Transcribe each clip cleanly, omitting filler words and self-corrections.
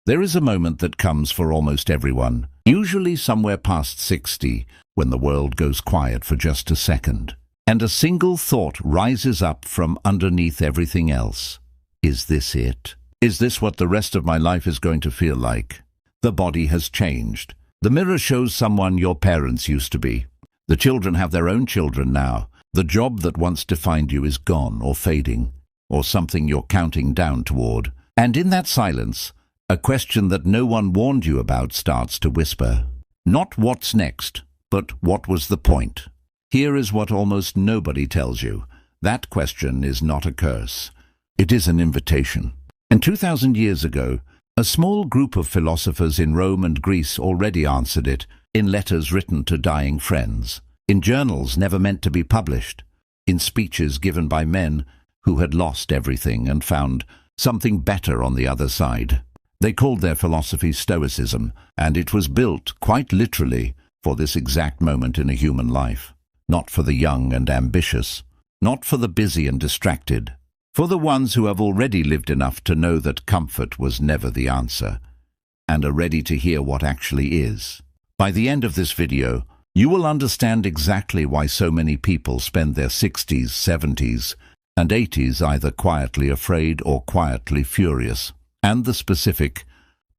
There is a moment that comes for almost everyone, usually somewhere past 60, when the world goes quiet for just a second, and a single thought rises up from underneath everything else. Is this it? Is this what the rest of my life is going to feel like? The body has changed. The mirror shows someone your parents used to be. The children have their own children now. The job that once defined you is gone or fading, or something you're counting down toward. And in that silence, a question that no one warned you about starts to whisper. Not what's next, but what was the point? Here is what almost nobody tells you. That question is not a curse. It is an invitation. And 2,000 years ago, a small group of philosophers in Rome and Greece already answered it in letters written to dying friends, in journals never meant to be published, in speeches given by men who had lost everything and found something better on the other side. They called their philosophy Stoicism, and it was built, quite literally, for this exact moment in a human life. Not for the young and ambitious, not for the busy and distracted, for the ones who have already lived enough to know that comfort was never the answer, and are ready to hear what actually is. By the end of this video, you will understand exactly why so many people spend their 60s, 70s, and 80s either quietly afraid or quietly furious, and the specific,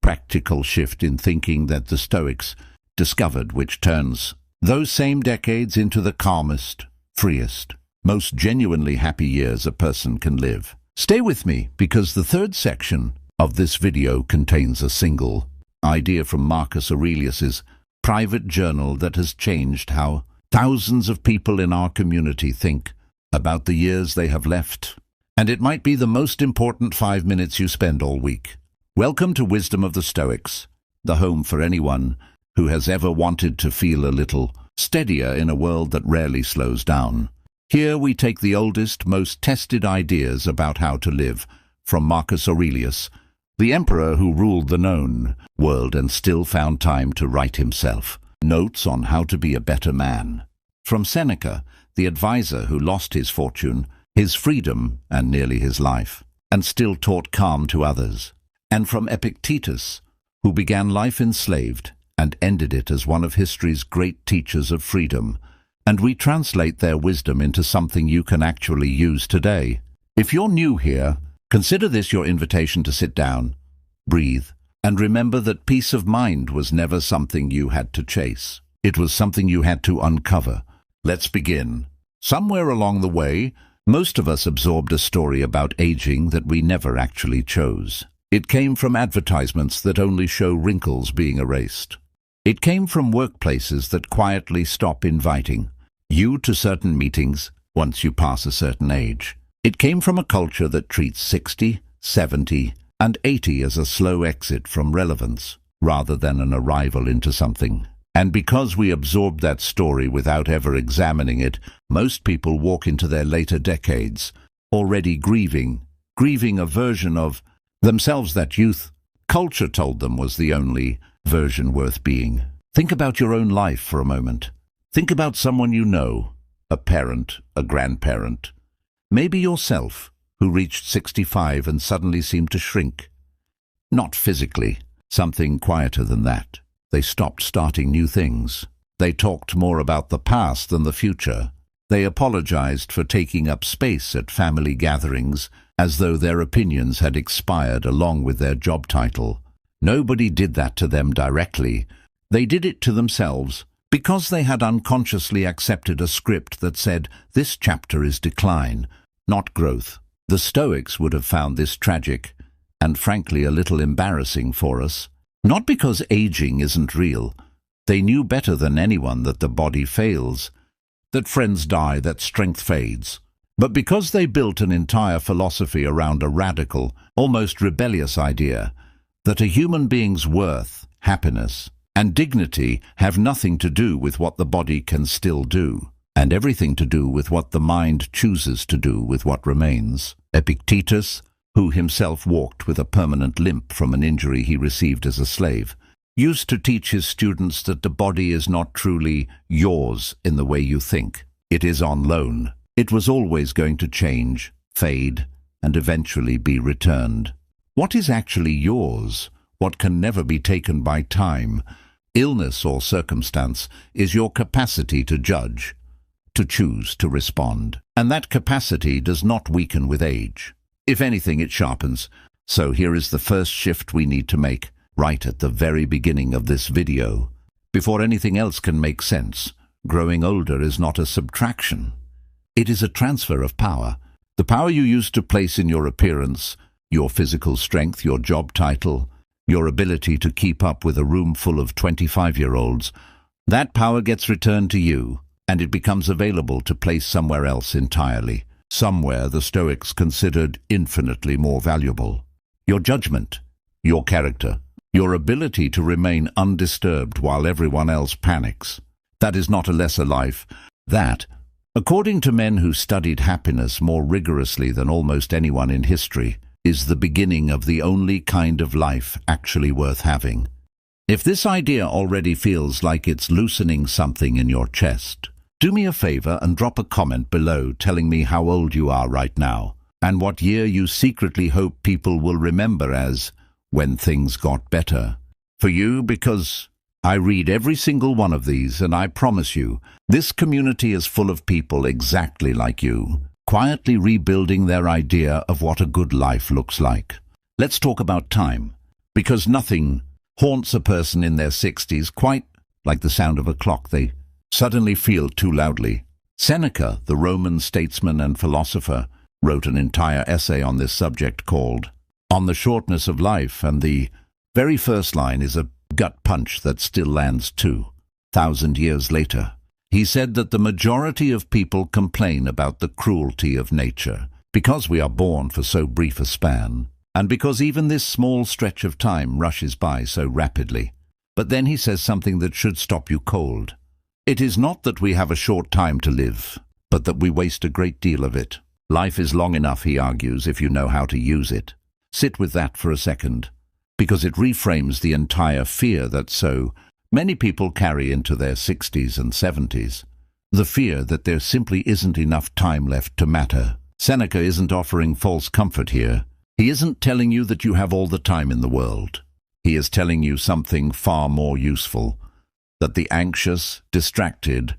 practical shift in thinking that the Stoics discovered, which turns those same decades into the calmest, freest, most genuinely happy years a person can live. Stay with me, because the third section of this video contains a single idea from Marcus Aurelius's private journal that has changed how thousands of people in our community think about the years they have left. And it might be the most important 5 minutes you spend all week. Welcome to Wisdom of the Stoics, the home for anyone who has ever wanted to feel a little steadier in a world that rarely slows down. Here we take the oldest, most tested ideas about how to live from Marcus Aurelius, the emperor who ruled the known world and still found time to write himself notes on how to be a better man. From Seneca, the advisor who lost his fortune, his freedom, and nearly his life, and still taught calm to others. And from Epictetus, who began life enslaved and ended it as one of history's great teachers of freedom. And we translate their wisdom into something you can actually use today. If you're new here, consider this your invitation to sit down, breathe, and remember that peace of mind was never something you had to chase. It was something you had to uncover. Let's begin. Somewhere along the way, most of us absorbed a story about aging that we never actually chose. It came from advertisements that only show wrinkles being erased. It came from workplaces that quietly stop inviting you to certain meetings once you pass a certain age. It came from a culture that treats 60, 70, and 80 as a slow exit from relevance, rather than an arrival into something. And because we absorbed that story without ever examining it, most people walk into their later decades already grieving a version of themselves that youth culture told them was the only version worth being. Think about your own life for a moment. Think about someone you know, a parent, a grandparent, maybe yourself, who reached 65 and suddenly seemed to shrink. Not physically, something quieter than that. They stopped starting new things. They talked more about the past than the future. They apologized for taking up space at family gatherings, as though their opinions had expired along with their job title. Nobody did that to them directly. They did it to themselves, because they had unconsciously accepted a script that said, this chapter is decline, not growth. The Stoics would have found this tragic, and frankly a little embarrassing for us. Not because aging isn't real. They knew better than anyone that the body fails, that friends die, that strength fades. But because they built an entire philosophy around a radical, almost rebellious idea, that a human being's worth, happiness, and dignity have nothing to do with what the body can still do, and everything to do with what the mind chooses to do with what remains. Epictetus, who himself walked with a permanent limp from an injury he received as a slave, used to teach his students that the body is not truly yours in the way you think. It is on loan. It was always going to change, fade, and eventually be returned. What is actually yours? what can never be taken by time, illness or circumstance, is your capacity to judge, to choose to respond. And that capacity does not weaken with age. If anything, it sharpens. So here is the first shift we need to make, right at the very beginning of this video. Before anything else can make sense, growing older is not a subtraction. It is a transfer of power. The power you used to place in your appearance, your physical strength, your job title, your ability to keep up with a room full of 25-year-olds, that power gets returned to you, and it becomes available to place somewhere else entirely, somewhere the Stoics considered infinitely more valuable. Your judgment, your character, your ability to remain undisturbed while everyone else panics. That is not a lesser life. That, according to men who studied happiness more rigorously than almost anyone in history, is the beginning of the only kind of life actually worth having. If this idea already feels like it's loosening something in your chest, do me a favor and drop a comment below telling me how old you are right now, and what year you secretly hope people will remember as when things got better. For you, because I read every single one of these, and I promise you, this community is full of people exactly like you, quietly rebuilding their idea of what a good life looks like. Let's talk about time, because nothing haunts a person in their 60s quite like the sound of a clock they suddenly feel too loudly. Seneca, the Roman statesman and philosopher, wrote an entire essay on this subject called On the Shortness of Life, and the very first line is a gut punch that still lands 2,000 years later. He said that the majority of people complain about the cruelty of nature, because we are born for so brief a span, and because even this small stretch of time rushes by so rapidly. But then he says something that should stop you cold. It is not that we have a short time to live, but that we waste a great deal of it. Life is long enough, he argues, if you know how to use it. Sit with that for a second, because it reframes the entire fear that so many people carry into their 60s and 70s. The fear that there simply isn't enough time left to matter. Seneca isn't offering false comfort here. He isn't telling you that you have all the time in the world. He is telling you something far more useful, that the anxious, distracted,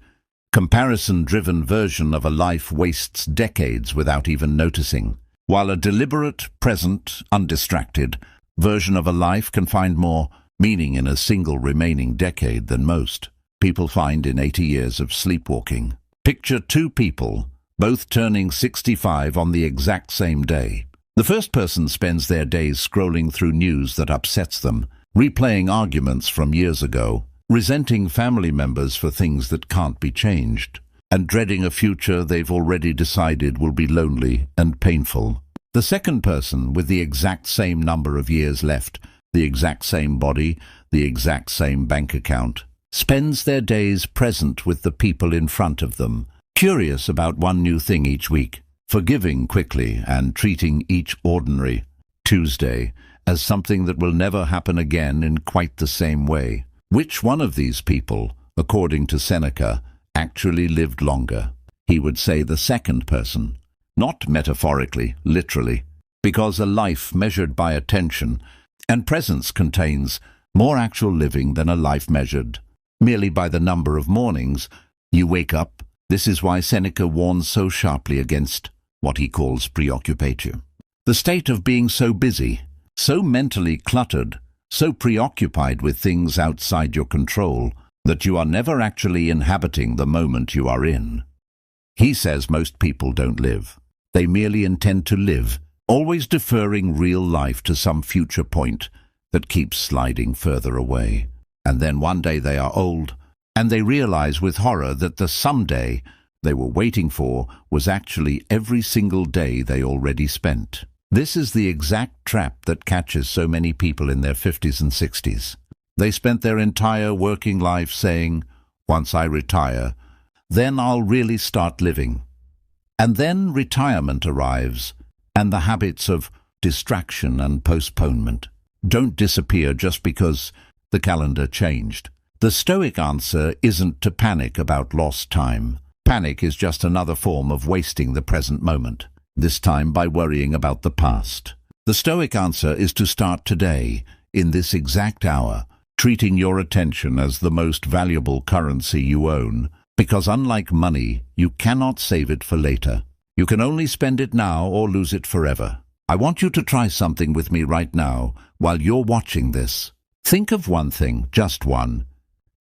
comparison-driven version of a life wastes decades without even noticing, while a deliberate, present, undistracted version of a life can find more meaning in a single remaining decade than most people find in 80 years of sleepwalking. Picture two people, both turning 65 on the exact same day. The first person spends their days scrolling through news that upsets them, replaying arguments from years ago, resenting family members for things that can't be changed, and dreading a future they've already decided will be lonely and painful. The second person, with the exact same number of years left, the exact same body, the exact same bank account, spends their days present with the people in front of them, curious about one new thing each week, forgiving quickly and treating each ordinary Tuesday as something that will never happen again in quite the same way. Which one of these people, according to Seneca, actually lived longer? He would say the second person, not metaphorically, literally, because a life measured by attention and presence contains more actual living than a life measured merely by the number of mornings you wake up. This is why Seneca warns so sharply against what he calls preoccupatio. The state of being so busy, so mentally cluttered, so preoccupied with things outside your control that you are never actually inhabiting the moment you are in. He says most people don't live. They merely intend to live, always deferring real life to some future point that keeps sliding further away. And then one day they are old, and they realize with horror that the someday they were waiting for was actually every single day they already spent. This is the exact trap that catches so many people in their 50s and 60s. They spent their entire working life saying, once I retire, then I'll really start living. And then retirement arrives, and the habits of distraction and postponement don't disappear just because the calendar changed. The Stoic answer isn't to panic about lost time. Panic is just another form of wasting the present moment, this time by worrying about the past. The Stoic answer is to start today, in this exact hour, treating your attention as the most valuable currency you own, because unlike money, you cannot save it for later. You can only spend it now or lose it forever. I want you to try something with me right now while you're watching this. Think of one thing, just one,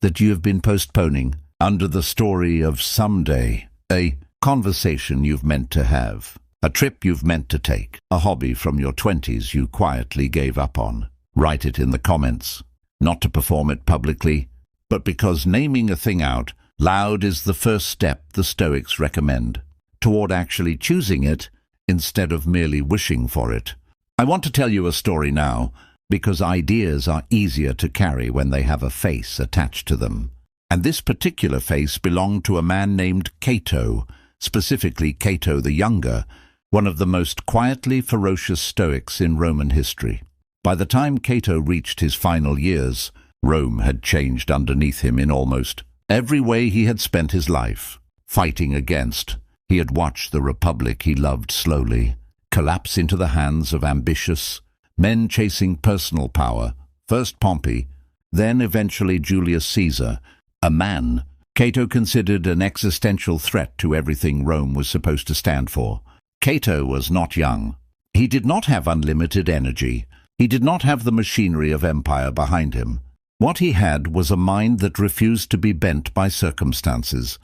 that you have been postponing under the story of someday, a conversation you've meant to have, a trip you've meant to take, a hobby from your 20s you quietly gave up on. Write it in the comments, not to perform it publicly, but because naming a thing out loud is the first step the Stoics recommend toward actually choosing it instead of merely wishing for it. I want to tell you a story now because ideas are easier to carry when they have a face attached to them. And this particular face belonged to a man named Cato, specifically Cato the Younger, one of the most quietly ferocious Stoics in Roman history. By the time Cato reached his final years, Rome had changed underneath him in almost every way he had spent his life. Fighting against, he had watched the republic he loved slowly collapse into the hands of ambitious men chasing personal power, first Pompey, then eventually Julius Caesar, a man Cato considered an existential threat to everything Rome was supposed to stand for. Cato was not young. He did not have unlimited energy. He did not have the machinery of empire behind him. What he had was a mind that refused to be bent by circumstances,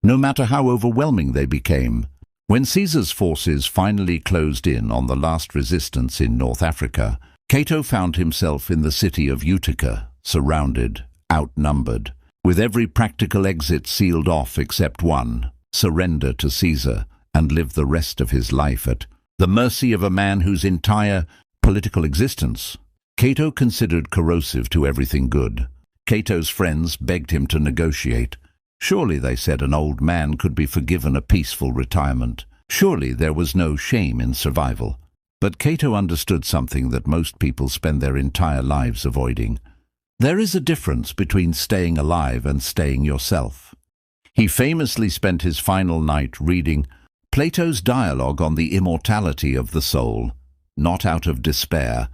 no matter how overwhelming they became. When Caesar's forces finally closed in on the last resistance in North Africa, Cato found himself in the city of Utica, surrounded, outnumbered, with every practical exit sealed off except one: surrender to Caesar and live the rest of his life at the mercy of a man whose entire political existence Cato considered corrosive to everything good. Cato's friends begged him to negotiate. Surely, they said, an old man could be forgiven a peaceful retirement. Surely there was no shame in survival. But Cato understood something that most people spend their entire lives avoiding. There is a difference between staying alive and staying yourself. He famously spent his final night reading Plato's dialogue on the immortality of the soul, not out of despair,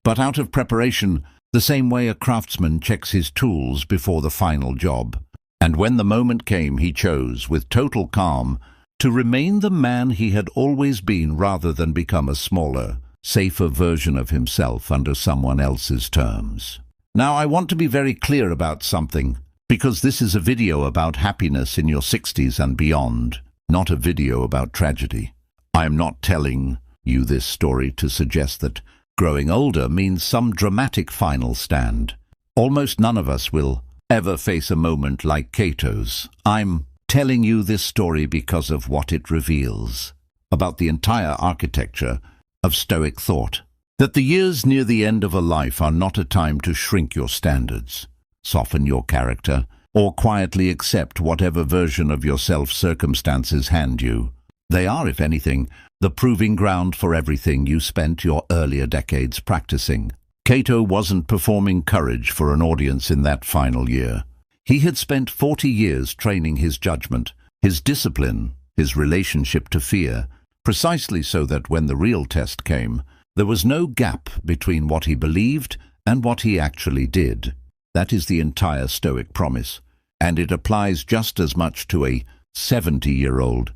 but out of preparation, the same way a craftsman checks his tools before the final job. And when the moment came, he chose, with total calm, to remain the man he had always been rather than become a smaller, safer version of himself under someone else's terms. Now, I want to be very clear about something, because this is a video about happiness in your 60s and beyond, not a video about tragedy. I am not telling you this story to suggest that growing older means some dramatic final stand. Almost none of us will ever face a moment like Cato's. I'm telling you this story because of what it reveals about the entire architecture of Stoic thought. That the years near the end of a life are not a time to shrink your standards, soften your character, or quietly accept whatever version of yourself circumstances hand you. They are, if anything, the proving ground for everything you spent your earlier decades practicing. Cato wasn't performing courage for an audience in that final year. He had spent 40 years training his judgment, his discipline, his relationship to fear, precisely so that when the real test came, there was no gap between what he believed and what he actually did. That is the entire Stoic promise, and it applies just as much to a 70-year-old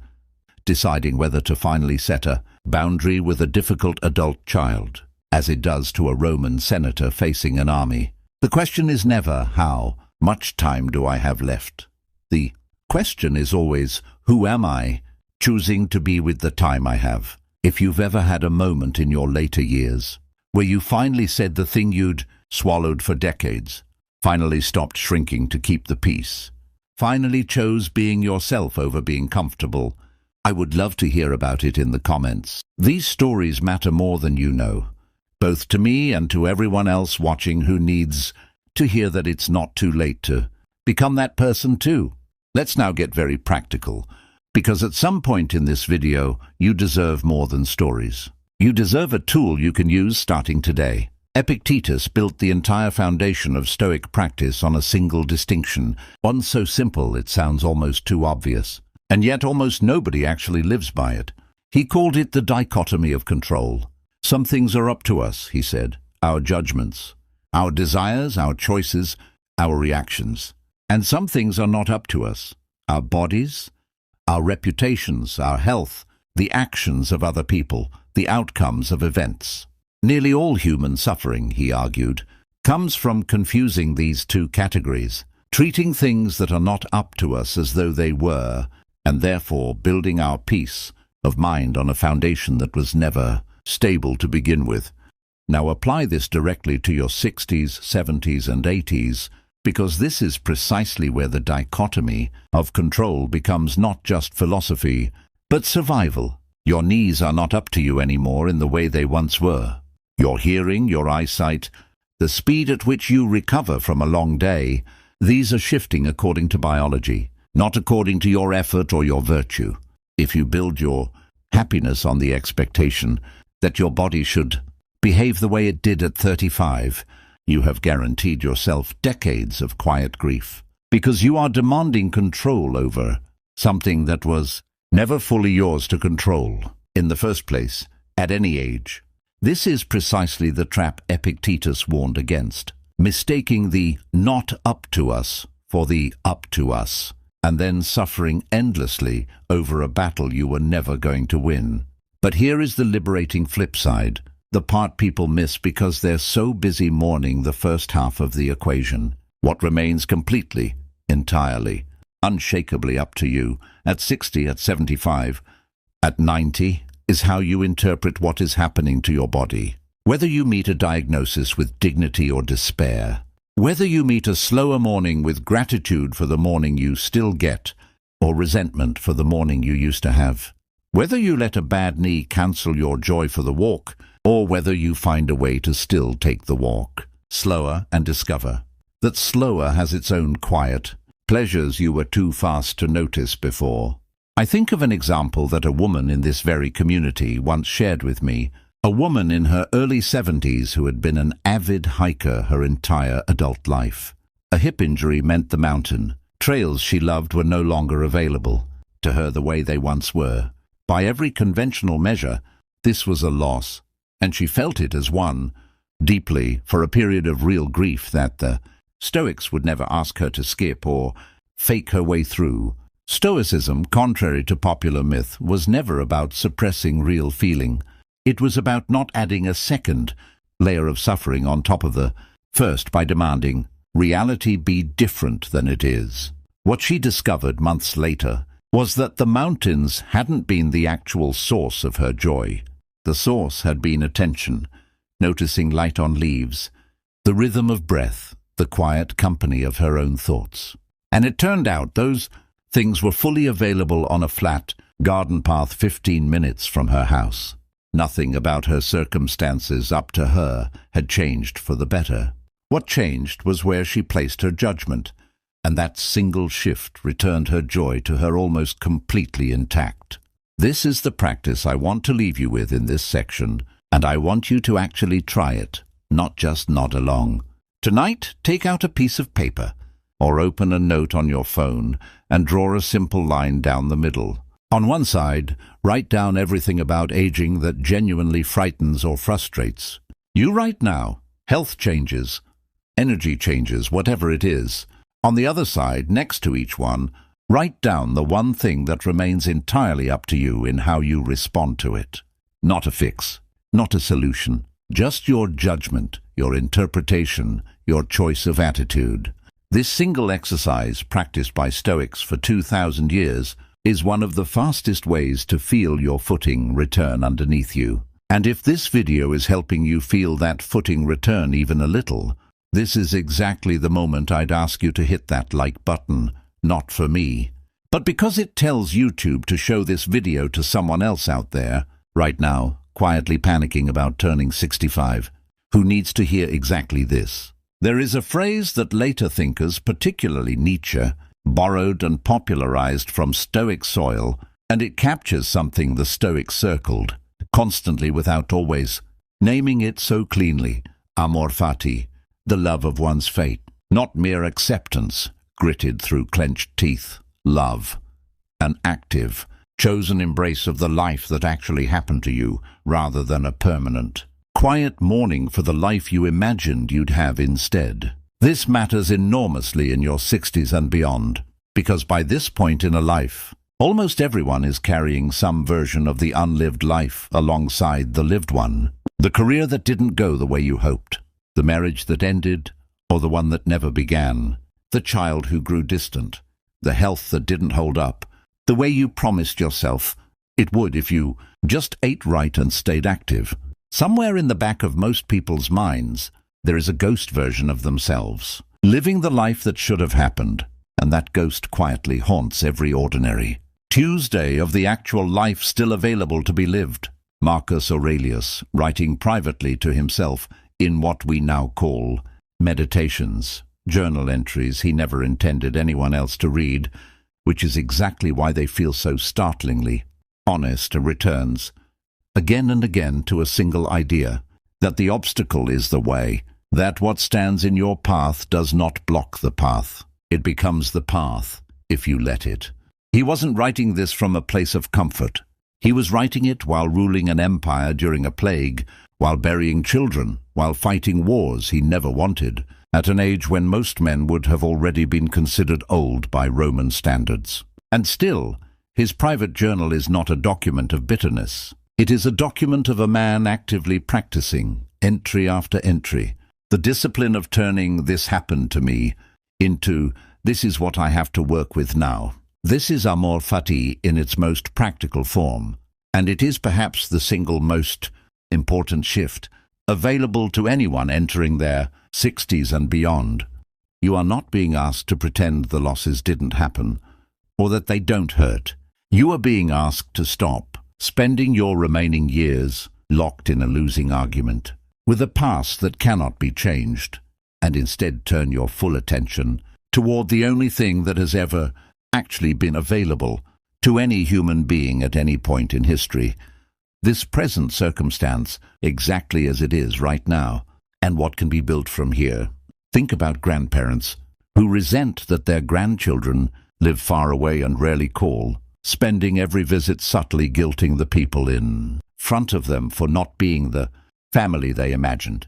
deciding whether to finally set a boundary with a difficult adult child, as it does to a Roman senator facing an army. The question is never, how much time do I have left? The question is always, who am I, choosing to be with the time I have? If you've ever had a moment in your later years where you finally said the thing you'd swallowed for decades, finally stopped shrinking to keep the peace, finally chose being yourself over being comfortable, I would love to hear about it in the comments. These stories matter more than you know, both to me and to everyone else watching who needs to hear that it's not too late to become that person too. Let's now get very practical, because at some point in this video, you deserve more than stories. You deserve a tool you can use starting today. Epictetus built the entire foundation of Stoic practice on a single distinction, one so simple it sounds almost too obvious. And yet almost nobody actually lives by it. He called it the dichotomy of control. Some things are up to us, he said, our judgments, our desires, our choices, our reactions. And some things are not up to us. Our bodies, our reputations, our health, the actions of other people, the outcomes of events. Nearly all human suffering, he argued, comes from confusing these two categories, treating things that are not up to us as though they were, and therefore building our peace of mind on a foundation that was never stable to begin with. Now apply this directly to your 60s, 70s, and 80s, because this is precisely where the dichotomy of control becomes not just philosophy, but survival. Your knees are not up to you anymore in the way they once were. Your hearing, your eyesight, the speed at which you recover from a long day, these are shifting according to biology, not according to your effort or your virtue. If you build your happiness on the expectation that your body should behave the way it did at 35, you have guaranteed yourself decades of quiet grief, because you are demanding control over something that was never fully yours to control in the first place, at any age. This is precisely the trap Epictetus warned against, mistaking the not up to us for the up to us, and then suffering endlessly over a battle you were never going to win. But here is the liberating flip side, the part people miss because they're so busy mourning the first half of the equation. What remains completely, entirely, unshakably up to you, at 60, at 75, at 90, is how you interpret what is happening to your body. Whether you meet a diagnosis with dignity or despair, whether you meet a slower morning with gratitude for the morning you still get, or resentment for the morning you used to have, whether you let a bad knee cancel your joy for the walk, or whether you find a way to still take the walk, slower, and discover that slower has its own quiet pleasures you were too fast to notice before. I think of an example that a woman in this very community once shared with me, a woman in her early 70s who had been an avid hiker her entire adult life. A hip injury meant the mountain. Trails she loved were no longer available to her the way they once were. By every conventional measure, this was a loss, and she felt it as one, deeply, for a period of real grief that the Stoics would never ask her to skip or fake her way through. Stoicism, contrary to popular myth, was never about suppressing real feeling. It was about not adding a second layer of suffering on top of the first by demanding reality be different than it is. What she discovered months later was that the mountains hadn't been the actual source of her joy. The source had been attention, noticing light on leaves, the rhythm of breath, the quiet company of her own thoughts. And it turned out those things were fully available on a flat garden path 15 minutes from her house. Nothing about her circumstances up to her had changed for the better. What changed was where she placed her judgment, and that single shift returned her joy to her almost completely intact. This is the practice I want to leave you with in this section, and I want you to actually try it, not just nod along. Tonight, take out a piece of paper, or open a note on your phone and draw a simple line down the middle. On one side, write down everything about aging that genuinely frightens or frustrates you right now. Health changes, energy changes, whatever it is. On the other side, next to each one, write down the one thing that remains entirely up to you in how you respond to it. Not a fix, not a solution, just your judgment, your interpretation, your choice of attitude. This single exercise, practiced by Stoics for 2,000 years, is one of the fastest ways to feel your footing return underneath you. And if this video is helping you feel that footing return even a little, this is exactly the moment I'd ask you to hit that like button, not for me, but because it tells YouTube to show this video to someone else out there, right now, quietly panicking about turning 65, who needs to hear exactly this. There is a phrase that later thinkers, particularly Nietzsche, borrowed and popularized from Stoic soil, and it captures something the Stoics circled, constantly without always naming it so cleanly: amor fati, the love of one's fate, not mere acceptance, gritted through clenched teeth. Love, an active, chosen embrace of the life that actually happened to you, rather than a permanent quiet mourning for the life you imagined you'd have instead. This matters enormously in your 60s and beyond, because by this point in a life, almost everyone is carrying some version of the unlived life alongside the lived one. The career that didn't go the way you hoped, the marriage that ended, or the one that never began, the child who grew distant, the health that didn't hold up, the way you promised yourself it would if you just ate right and stayed active. Somewhere in the back of most people's minds, there is a ghost version of themselves, living the life that should have happened, and that ghost quietly haunts every ordinary Tuesday of the actual life still available to be lived. Marcus Aurelius, writing privately to himself in what we now call meditations, journal entries he never intended anyone else to read, which is exactly why they feel so startlingly honest, returns again and again to a single idea, that the obstacle is the way, that what stands in your path does not block the path. It becomes the path if you let it. He wasn't writing this from a place of comfort. He was writing it while ruling an empire during a plague, while burying children, while fighting wars he never wanted, at an age when most men would have already been considered old by Roman standards. And still, his private journal is not a document of bitterness. It is a document of a man actively practicing, entry after entry, the discipline of turning "this happened to me" into "this is what I have to work with now." This is amor fati in its most practical form, and it is perhaps the single most important shift available to anyone entering their 60s and beyond. You are not being asked to pretend the losses didn't happen, or that they don't hurt. You are being asked to stop spending your remaining years locked in a losing argument with a past that cannot be changed, and instead turn your full attention toward the only thing that has ever actually been available to any human being at any point in history. This present circumstance, exactly as it is right now, and what can be built from here. Think about grandparents who resent that their grandchildren live far away and rarely call, spending every visit subtly guilting the people in front of them for not being the family they imagined,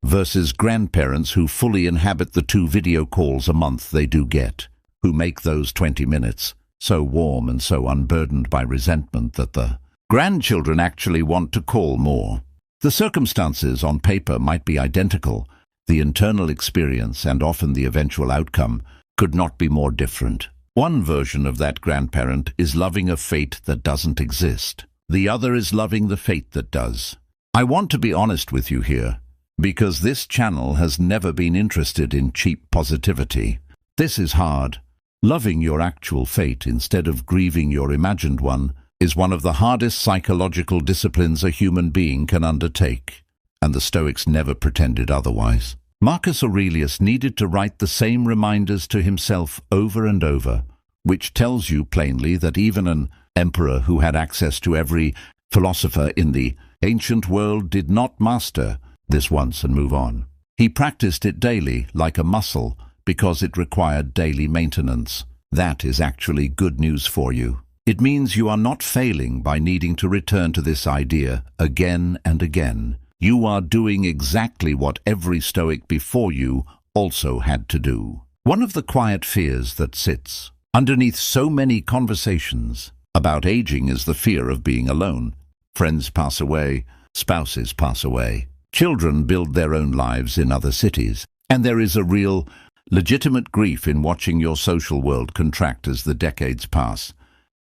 versus grandparents who fully inhabit the 2 video calls a month they do get, who make those 20 minutes so warm and so unburdened by resentment that the grandchildren actually want to call more. The circumstances on paper might be identical. The internal experience and often the eventual outcome could not be more different. One version of that grandparent is loving a fate that doesn't exist. The other is loving the fate that does. I want to be honest with you here, because this channel has never been interested in cheap positivity. This is hard. Loving your actual fate instead of grieving your imagined one is one of the hardest psychological disciplines a human being can undertake, and the Stoics never pretended otherwise. Marcus Aurelius needed to write the same reminders to himself over and over, which tells you plainly that even an emperor who had access to every philosopher in the ancient world did not master this once and move on. He practiced it daily, like a muscle, because it required daily maintenance. That is actually good news for you. It means you are not failing by needing to return to this idea again and again. You are doing exactly what every Stoic before you also had to do. One of the quiet fears that sits underneath so many conversations about aging is the fear of being alone. Friends pass away, spouses pass away, children build their own lives in other cities, and there is a real, legitimate grief in watching your social world contract as the decades pass.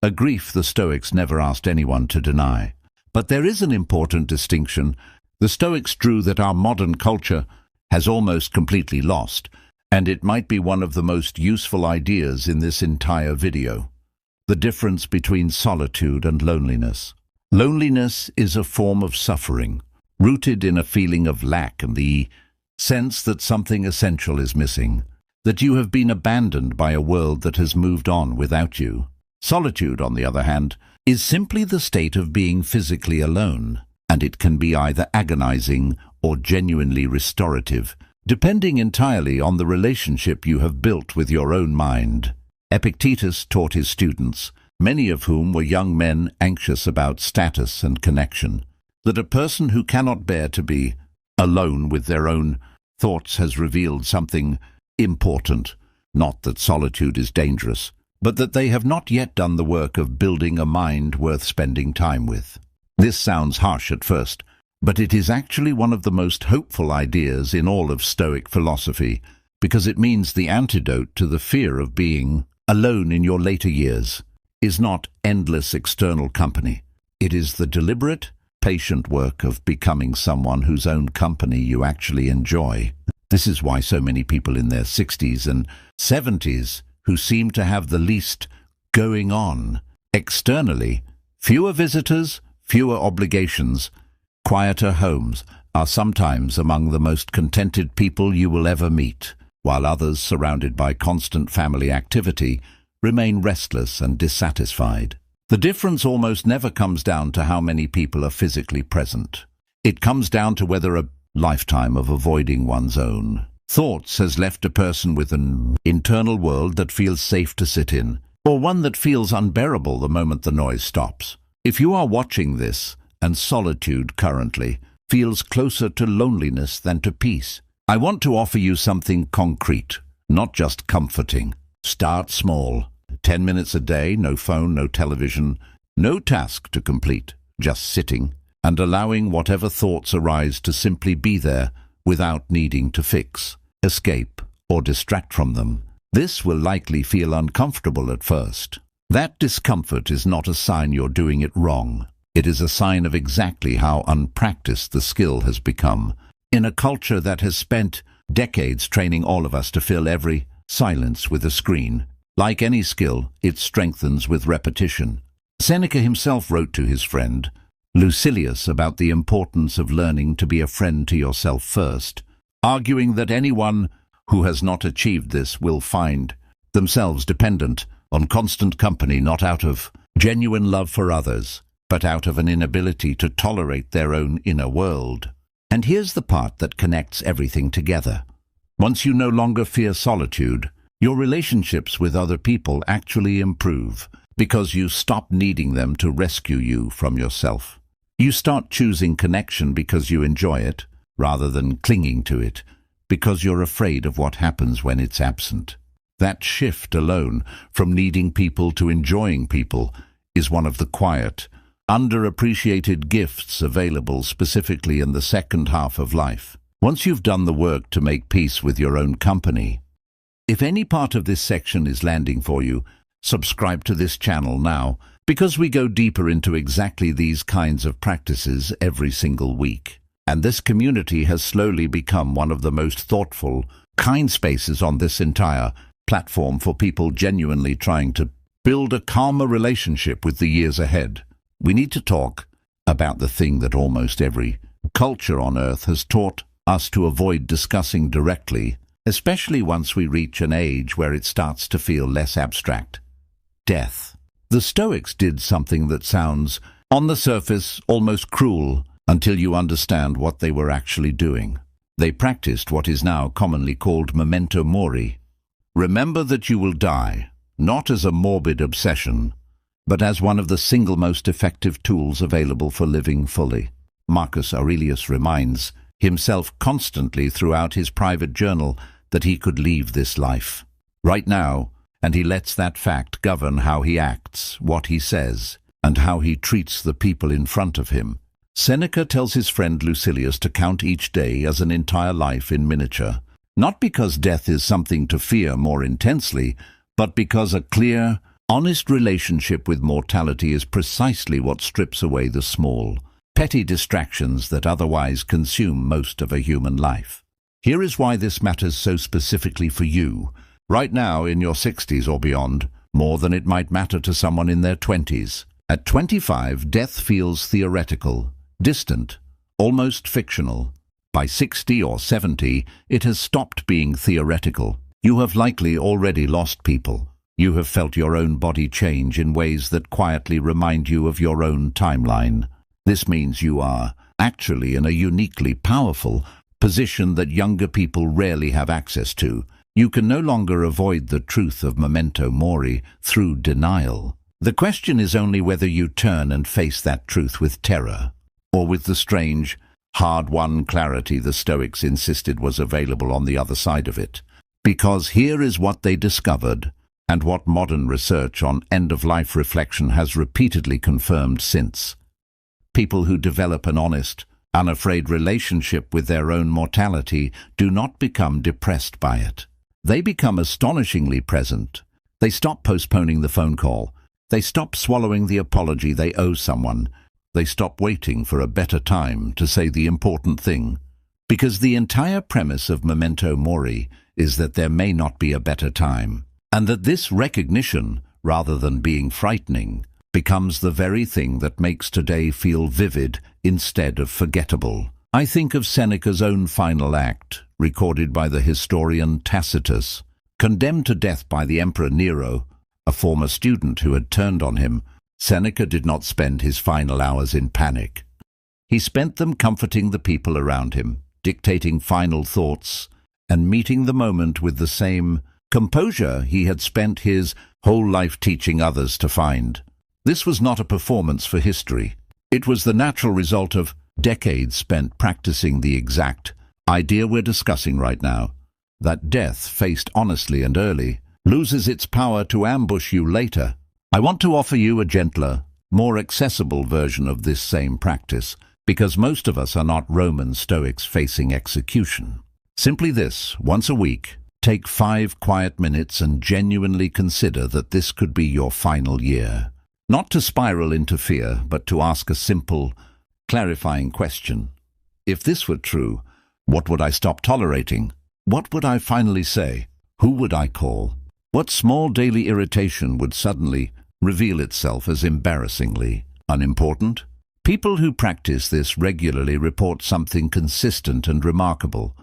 A grief the Stoics never asked anyone to deny. But there is an important distinction the Stoics drew that our modern culture has almost completely lost, and it might be one of the most useful ideas in this entire video. The difference between solitude and loneliness. Loneliness is a form of suffering, rooted in a feeling of lack and the sense that something essential is missing, that you have been abandoned by a world that has moved on without you. Solitude, on the other hand, is simply the state of being physically alone, and it can be either agonizing or genuinely restorative, depending entirely on the relationship you have built with your own mind. Epictetus taught his students, many of whom were young men anxious about status and connection, that a person who cannot bear to be alone with their own thoughts has revealed something important. Not that solitude is dangerous, but that they have not yet done the work of building a mind worth spending time with. This sounds harsh at first, but it is actually one of the most hopeful ideas in all of Stoic philosophy, because it means the antidote to the fear of being alone in your later years is not endless external company. It is the deliberate, patient work of becoming someone whose own company you actually enjoy. This is why so many people in their 60s and 70s who seem to have the least going on externally, fewer visitors, fewer obligations, quieter homes, are sometimes among the most contented people you will ever meet, while others, surrounded by constant family activity, remain restless and dissatisfied. The difference almost never comes down to how many people are physically present. It comes down to whether a lifetime of avoiding one's own thoughts has left a person with an internal world that feels safe to sit in, or one that feels unbearable the moment the noise stops. If you are watching this, and solitude currently feels closer to loneliness than to peace, I want to offer you something concrete, not just comforting. Start small. 10 minutes a day, no phone, no television, no task to complete, just sitting and allowing whatever thoughts arise to simply be there without needing to fix, escape, or distract from them. This will likely feel uncomfortable at first. That discomfort is not a sign you're doing it wrong. It is a sign of exactly how unpracticed the skill has become. In a culture that has spent decades training all of us to fill every silence with a screen, like any skill, it strengthens with repetition. Seneca himself wrote to his friend Lucilius about the importance of learning to be a friend to yourself first, arguing that anyone who has not achieved this will find themselves dependent on constant company, not out of genuine love for others, but out of an inability to tolerate their own inner world. And here's the part that connects everything together. Once you no longer fear solitude, your relationships with other people actually improve, because you stop needing them to rescue you from yourself. You start choosing connection because you enjoy it, rather than clinging to it, because you're afraid of what happens when it's absent. That shift alone, from needing people to enjoying people, is one of the quiet, underappreciated gifts available specifically in the second half of life. Once you've done the work to make peace with your own company. If any part of this section is landing for you, subscribe to this channel now, because we go deeper into exactly these kinds of practices every single week. And this community has slowly become one of the most thoughtful, kind spaces on this entire platform for people genuinely trying to build a calmer relationship with the years ahead. We need to talk about the thing that almost every culture on Earth has taught us to avoid discussing directly, especially once we reach an age where it starts to feel less abstract: death. The Stoics did something that sounds, on the surface, almost cruel until you understand what they were actually doing. They practiced what is now commonly called memento mori. Remember that you will die, not as a morbid obsession, but as one of the single most effective tools available for living fully. Marcus Aurelius reminds himself constantly throughout his private journal that he could leave this life right now, and he lets that fact govern how he acts, what he says, and how he treats the people in front of him. Seneca tells his friend Lucilius to count each day as an entire life in miniature, not because death is something to fear more intensely, but because a clear, honest relationship with mortality is precisely what strips away the small, petty distractions that otherwise consume most of a human life. Here is why this matters so specifically for you, right now in your 60s or beyond, more than it might matter to someone in their 20s. At 25, death feels theoretical, distant, almost fictional. By 60 or 70, it has stopped being theoretical. You have likely already lost people. You have felt your own body change in ways that quietly remind you of your own timeline. This means you are actually in a uniquely powerful position that younger people rarely have access to. You can no longer avoid the truth of memento mori through denial. The question is only whether you turn and face that truth with terror, or with the strange, hard-won clarity the Stoics insisted was available on the other side of it. Because here is what they discovered, and what modern research on end-of-life reflection has repeatedly confirmed since. People who develop an honest, unafraid relationship with their own mortality do not become depressed by it. They become astonishingly present. They stop postponing the phone call. They stop swallowing the apology they owe someone. They stop waiting for a better time to say the important thing. Because the entire premise of memento mori is that there may not be a better time, and that this recognition, rather than being frightening, becomes the very thing that makes today feel vivid instead of forgettable. I think of Seneca's own final act, recorded by the historian Tacitus. Condemned to death by the Emperor Nero, a former student who had turned on him, Seneca did not spend his final hours in panic. He spent them comforting the people around him, dictating final thoughts, and meeting the moment with the same composure he had spent his whole life teaching others to find. This was not a performance for history. It was the natural result of decades spent practicing the exact idea we're discussing right now, that death, faced honestly and early, loses its power to ambush you later. I want to offer you a gentler, more accessible version of this same practice, because most of us are not Roman Stoics facing execution. Simply this: once a week, take 5 quiet minutes and genuinely consider that this could be your final year. Not to spiral into fear, but to ask a simple, clarifying question. If this were true, what would I stop tolerating? What would I finally say? Who would I call? What small daily irritation would suddenly reveal itself as embarrassingly unimportant? People who practice this regularly report something consistent and remarkable.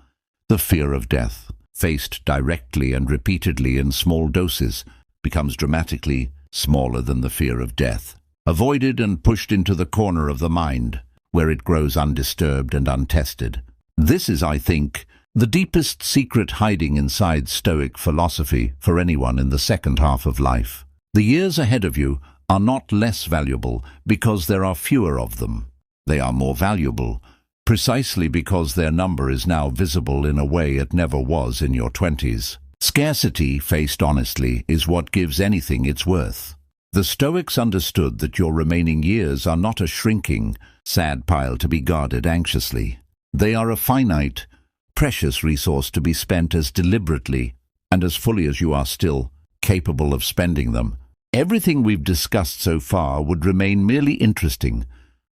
The fear of death, faced directly and repeatedly in small doses, becomes dramatically smaller than the fear of death, avoided and pushed into the corner of the mind, where it grows undisturbed and untested. This is, I think, the deepest secret hiding inside Stoic philosophy for anyone in the second half of life. The years ahead of you are not less valuable because there are fewer of them. They are more valuable precisely because their number is now visible in a way it never was in your 20s. Scarcity, faced honestly, is what gives anything its worth. The Stoics understood that your remaining years are not a shrinking, sad pile to be guarded anxiously. They are a finite, precious resource to be spent as deliberately and as fully as you are still capable of spending them. Everything we've discussed so far would remain merely interesting,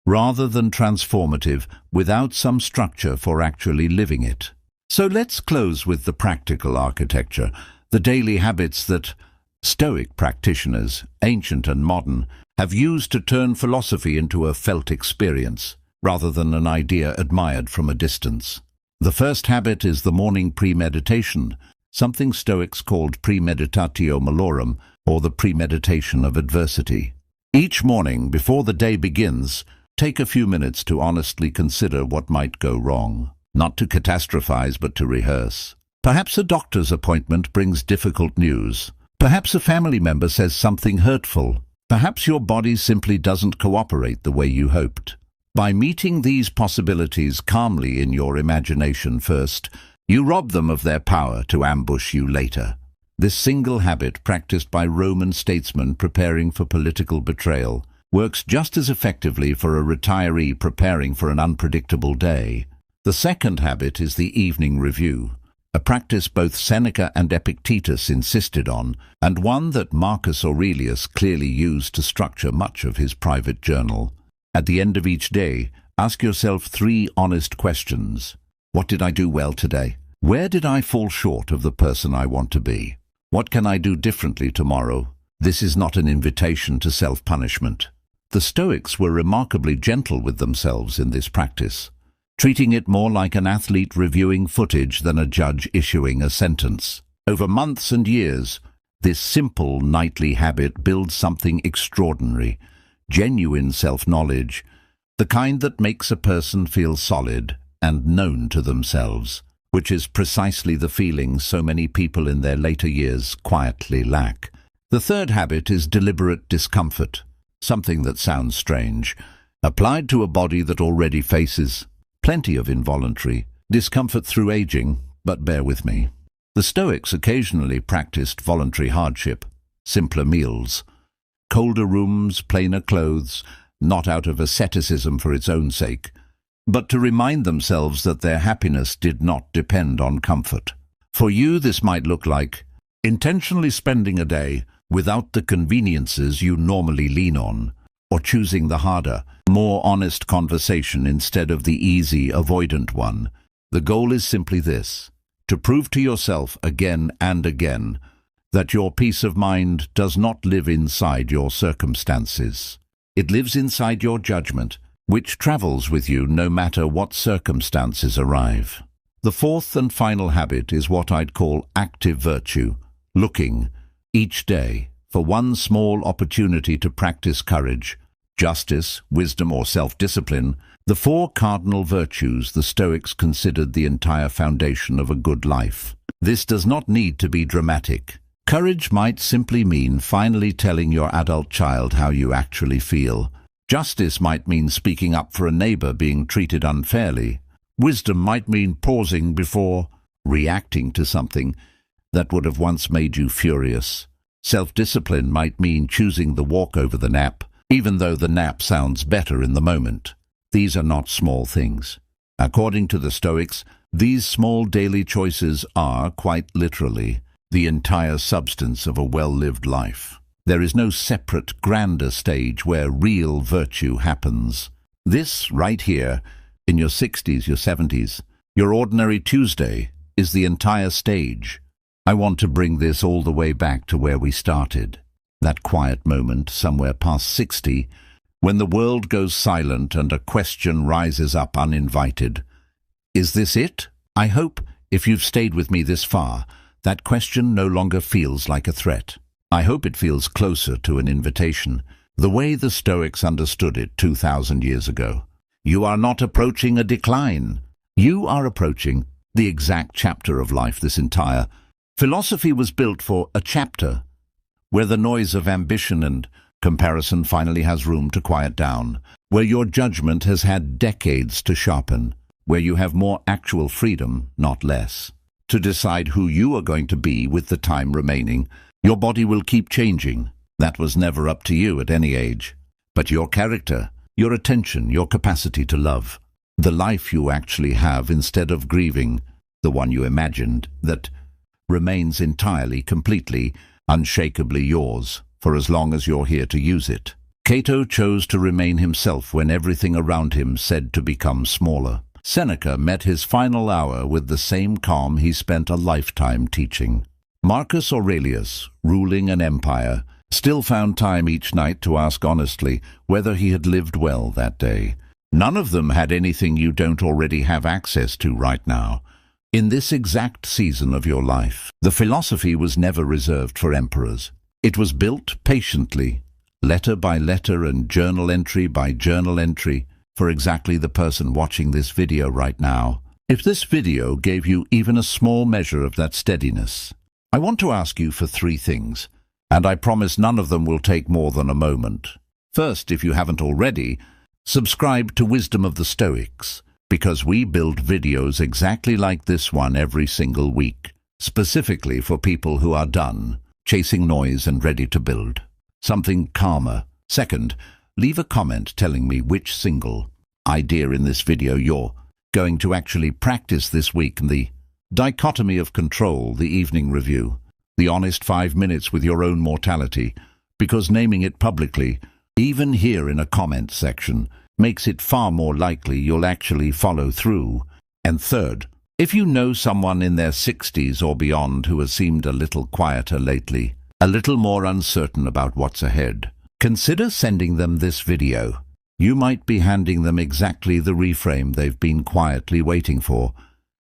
rather than transformative, without some structure for actually living it. So let's close with the practical architecture, the daily habits that Stoic practitioners, ancient and modern, have used to turn philosophy into a felt experience, rather than an idea admired from a distance. The first habit is the morning premeditation, something Stoics called premeditatio malorum, or the premeditation of adversity. Each morning, before the day begins, take a few minutes to honestly consider what might go wrong. Not to catastrophize, but to rehearse. Perhaps a doctor's appointment brings difficult news. Perhaps a family member says something hurtful. Perhaps your body simply doesn't cooperate the way you hoped. By meeting these possibilities calmly in your imagination first, you rob them of their power to ambush you later. This single habit, practiced by Roman statesmen preparing for political betrayal, works just as effectively for a retiree preparing for an unpredictable day. The second habit is the evening review, a practice both Seneca and Epictetus insisted on, and one that Marcus Aurelius clearly used to structure much of his private journal. At the end of each day, ask yourself 3 honest questions. What did I do well today? Where did I fall short of the person I want to be? What can I do differently tomorrow? This is not an invitation to self-punishment. The Stoics were remarkably gentle with themselves in this practice, treating it more like an athlete reviewing footage than a judge issuing a sentence. Over months and years, this simple nightly habit builds something extraordinary, genuine self-knowledge, the kind that makes a person feel solid and known to themselves, which is precisely the feeling so many people in their later years quietly lack. The third habit is deliberate discomfort, something that sounds strange, applied to a body that already faces plenty of involuntary discomfort through aging, but bear with me. The Stoics occasionally practiced voluntary hardship, simpler meals, colder rooms, plainer clothes, not out of asceticism for its own sake, but to remind themselves that their happiness did not depend on comfort. For you, this might look like intentionally spending a day without the conveniences you normally lean on, or choosing the harder, more honest conversation instead of the easy, avoidant one. The goal is simply this: to prove to yourself again and again that your peace of mind does not live inside your circumstances. It lives inside your judgment, which travels with you no matter what circumstances arrive. The fourth and final habit is what I'd call active virtue, looking, each day, for one small opportunity to practice courage, justice, wisdom, or self-discipline, the four cardinal virtues the Stoics considered the entire foundation of a good life. This does not need to be dramatic. Courage might simply mean finally telling your adult child how you actually feel. Justice might mean speaking up for a neighbor being treated unfairly. Wisdom might mean pausing before reacting to something that would have once made you furious. Self-discipline might mean choosing the walk over the nap, even though the nap sounds better in the moment. These are not small things. According to the Stoics, these small daily choices are, quite literally, the entire substance of a well-lived life. There is no separate, grander stage where real virtue happens. This, right here, in your 60s, your 70s, your ordinary Tuesday, is the entire stage. I want to bring this all the way back to where we started. That quiet moment, somewhere past 60, when the world goes silent and a question rises up uninvited. Is this it? I hope, if you've stayed with me this far, that question no longer feels like a threat. I hope it feels closer to an invitation, the way the Stoics understood it 2,000 years ago. You are not approaching a decline. You are approaching the exact chapter of life. This entire philosophy was built for a chapter where the noise of ambition and comparison finally has room to quiet down, where your judgment has had decades to sharpen, where you have more actual freedom, not less, to decide who you are going to be with the time remaining. Your body will keep changing. That was never up to you at any age. But your character, your attention, your capacity to love, the life you actually have instead of grieving the one you imagined, that remains entirely, completely, unshakably yours, for as long as you're here to use it. Cato chose to remain himself when everything around him said to become smaller. Seneca met his final hour with the same calm he spent a lifetime teaching. Marcus Aurelius, ruling an empire, still found time each night to ask honestly whether he had lived well that day. None of them had anything you don't already have access to right now. In this exact season of your life, the philosophy was never reserved for emperors. It was built patiently, letter by letter and journal entry by journal entry, for exactly the person watching this video right now. If this video gave you even a small measure of that steadiness, I want to ask you for 3 things, and I promise none of them will take more than a moment. First, if you haven't already, subscribe to Wisdom of the Stoics, because we build videos exactly like this one every single week, specifically for people who are done chasing noise and ready to build something calmer. Second, leave a comment telling me which single idea in this video you're going to actually practice this week. The dichotomy of control, the evening review, the honest 5 minutes with your own mortality, because naming it publicly, even here in a comment section, makes it far more likely you'll actually follow through. And third, if you know someone in their 60s or beyond who has seemed a little quieter lately, a little more uncertain about what's ahead, consider sending them this video. You might be handing them exactly the reframe they've been quietly waiting for,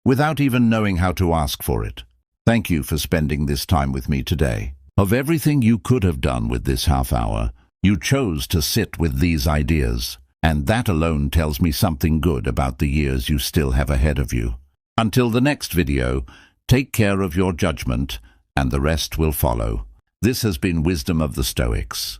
without even knowing how to ask for it. Thank you for spending this time with me today. Of everything you could have done with this half hour, you chose to sit with these ideas, and that alone tells me something good about the years you still have ahead of you. Until the next video, take care of your judgment, and the rest will follow. This has been Wisdom of the Stoics.